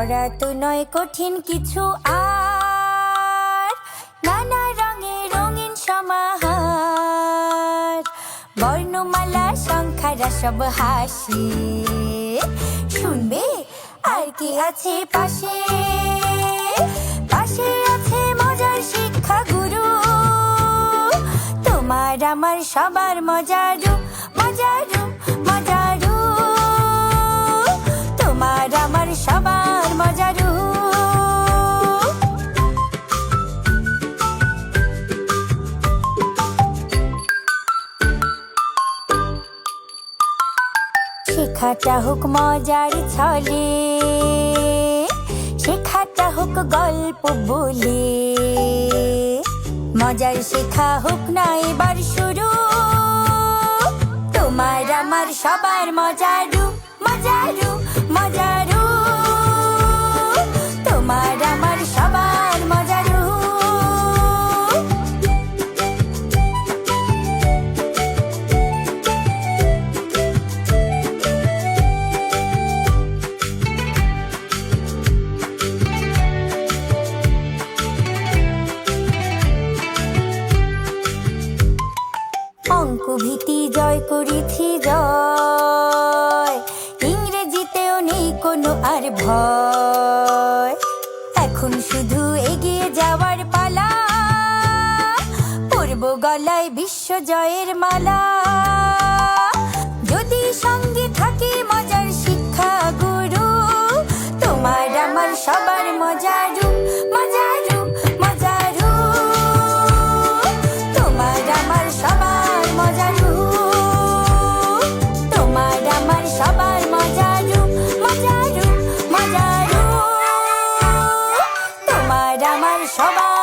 পড়া তো নয় কঠিন কিছু আর, নানা রঙে রঙিন সমাহার, বর্ণমালা সংখ্যারা সব হাসি। শুনবে আর কি আছে পাশে, পাশে আছে মজার শিক্ষা গুরু। তোমার আমার সবার মজারু, মজারু, মজারু। তোমার আমার সবার মজারু। শেখাটা হোক মজার ছলে, শেখাটা হোক গল্প বলে, মজার শেখা হোক না এবার শুরু। তোমার আমার সবার মজারু, মজারু, মজারু। তোমার আমার সবার মজারু। অঙ্ক ভীতি জয় করেছি জয়, ইংরেজিতেও নেই কোনো আর ভয়। এখন শুধু এগিয়ে যাওয়ার পালা, পরব গলায় বিশ্ব জয়ের মালা। যদি সঙ্গে থাকে মজার শিক্ষা গুরু, তোমার আমার সবার মজারু, মজারু, মজারু। তোমার আমার সবার মজারু, তোমার আমার সবার মজারু, মজারু, মজারু। তোমার আমার সবার